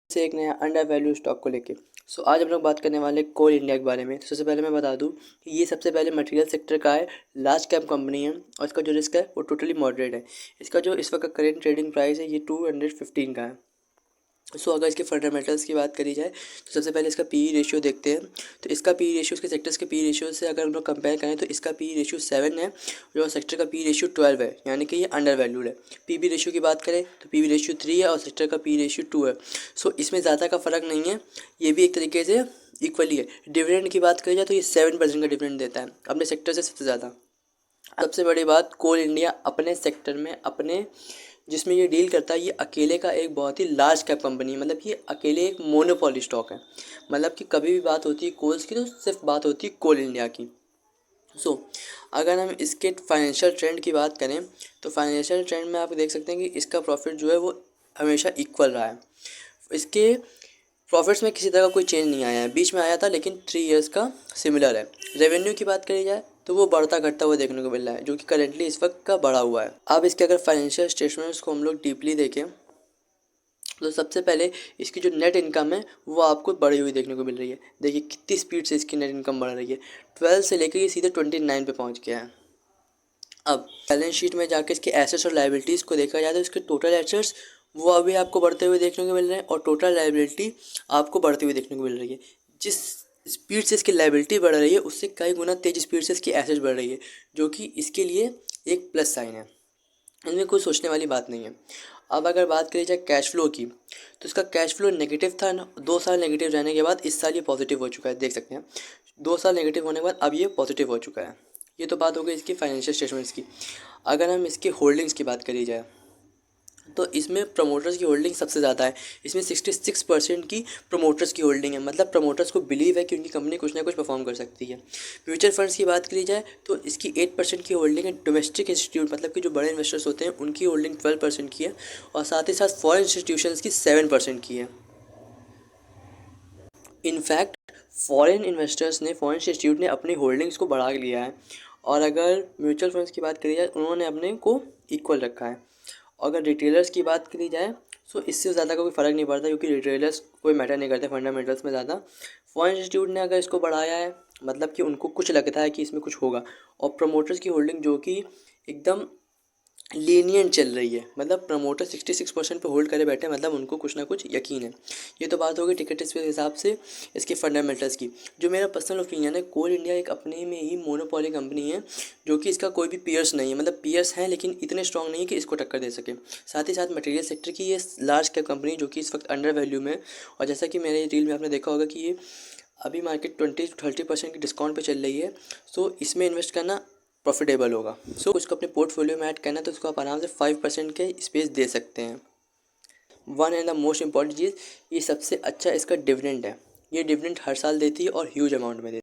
से एक नया अंडर वैल्यू स्टॉक को लेके। आज हम लोग बात करने वाले कोल इंडिया के बारे में। सबसे पहले मैं बता दूं कि ये सबसे पहले मटेरियल सेक्टर का है, लार्ज कैप कंपनी है और इसका जो रिस्क है वो टोटली मॉडरेट है। इसका जो इस वक्त करेंट ट्रेडिंग प्राइस है ये 215 का है। अगर इसके फंडामेंटल्स की बात करी जाए तो सबसे पहले इसका पी रेशियो देखते हैं। तो इसका पी रेशियो इसके सेक्टर्स के पी रेशियो से अगर हम लोग कंपेयर करें तो इसका पी रेशियो 7 है, जो सेक्टर का पी रेशियो 12 है, यानी कि ये अंडर वैल्यूड है। पी बी रेशियो की बात करें तो पी बी रेशियो 3 है और सेक्टर का पी रेशियो 2 है। इसमें ज़्यादा का फ़र्क नहीं है, ये भी एक तरीके से इक्वली है। डिविडेंड की बात करी जाए तो ये 7% का डिविडेंड देता है अपने सेक्टर से सबसे ज़्यादा। सबसे बड़ी बात, कोल इंडिया अपने सेक्टर में अपने जिसमें ये डील करता है, ये अकेले का एक बहुत ही लार्ज कैप कंपनी है। मतलब ये अकेले एक मोनोपोली स्टॉक है। मतलब कि कभी भी बात होती है कोल्स की तो सिर्फ बात होती है कोल इंडिया की। अगर हम इसके फाइनेंशियल ट्रेंड की बात करें तो फाइनेंशियल ट्रेंड में आप देख सकते हैं कि इसका प्रॉफिट जो है वो हमेशा इक्वल रहा है। इसके प्रॉफिट्स में किसी तरह का कोई चेंज नहीं आया है, बीच में आया था लेकिन 3 इयर्स का सिमिलर है। रेवेन्यू की बात करी जाए तो वो बढ़ता घटता हुआ देखने को मिल रहा है, जो कि करेंटली इस वक्त का बढ़ा हुआ है। अब इसके अगर फाइनेंशियल स्टेटमेंट्स को हम लोग डीपली देखें तो सबसे पहले इसकी जो नेट इनकम है वो आपको बढ़ी हुई देखने को मिल रही है। देखिए कितनी स्पीड से इसकी नेट इनकम बढ़ रही है, 12 से लेकर ये सीधे 29 पे पहुंच गया है। अब बैलेंस शीट में जाके इसके एसेट्स और लाइबिलिटीज़ को देखा जाए तो इसके टोटल एसेट्स वो अभी आपको बढ़ते हुए देखने को मिल रहे हैं और टोटल लाइबिलिटी आपको बढ़ती हुई देखने को मिल रही है। जिस स्पीड से इसकी लाइबिलिटी बढ़ रही है उससे कई गुना तेज स्पीड से इसकी एसेट्स बढ़ रही है, जो कि इसके लिए एक प्लस साइन है। इनमें कोई सोचने वाली बात नहीं है। अब अगर बात करी जाए कैश फ्लो की तो इसका कैश फ्लो नेगेटिव था, 2 साल नेगेटिव रहने के बाद इस साल ये पॉजिटिव हो चुका है। देख सकते हैं 2 साल नेगेटिव होने के बाद अब ये पॉजिटिव हो चुका है। ये तो बात हो गई इसकी फाइनेंशियल स्टेटमेंट्स की। अगर हम इसकी होल्डिंग्स की बात करी जाए तो इसमें प्रमोटर्स की होल्डिंग सबसे ज़्यादा है। इसमें 66% की प्रमोटर्स की होल्डिंग है। मतलब प्रमोटर्स को बिलीव है कि उनकी कंपनी कुछ ना कुछ परफॉर्म कर सकती है। म्यूचुअल फंड्स की बात करी जाए तो इसकी 8% की होल्डिंग है। डोमेस्टिक इंस्टीट्यूट मतलब कि जो बड़े इन्वेस्टर्स होते हैं उनकी होल्डिंग 12% की है और साथ ही साथ फॉरेन इंस्टीट्यूशंस की 7% की है। इनफैक्ट फॉरेन इन्वेस्टर्स ने, फॉरेन इंस्टीट्यूट ने अपनी होल्डिंग्स को बढ़ा लिया है। और अगर म्यूचुअल फंड्स की बात करी जाए उन्होंने अपने को इक्वल रखा है। अगर रिटेलर्स की बात करी जाए तो इससे ज़्यादा कोई फ़र्क नहीं पड़ता, क्योंकि रिटेलर्स कोई मैटर नहीं करते फंडामेंटल्स में ज़्यादा। फॉरेन इंस्टीट्यूट ने अगर इसको बढ़ाया है मतलब कि उनको कुछ लगता है कि इसमें कुछ होगा। और प्रमोटर्स की होल्डिंग जो कि एकदम लीनियंट चल रही है, मतलब प्रमोटर 66% पे होल्ड करे बैठे, मतलब उनको कुछ ना कुछ यकीन है। ये तो बात होगी टिकट के हिसाब से इसके फंडामेंटल्स की। जो मेरा पर्सनल ओपिनियन है, कोल इंडिया एक अपने में ही मोनोपोली कंपनी है, जो कि इसका कोई भी पीयर्स नहीं है। मतलब पीयर्स हैं लेकिन इतने स्ट्रॉन्ग नहीं है कि इसको टक्कर दे सके। साथ ही साथ मटेरियल सेक्टर की ये लार्ज कैप कंपनी जो कि इस वक्त अंडर वैल्यू में, और जैसा कि मेरे रील में आपने देखा होगा कि ये अभी मार्केट 20-30% की डिस्काउंट पे चल रही है। इसमें इन्वेस्ट करना प्रॉफिटेबल होगा। उसको अपने पोर्टफोलियो में ऐड करना है तो उसको आप आराम से 5% के स्पेस दे सकते हैं। One and the most important चीज़, ये सबसे अच्छा इसका डिविडेंड है। ये डिविडेंड हर साल देती है और ह्यूज अमाउंट में देती है।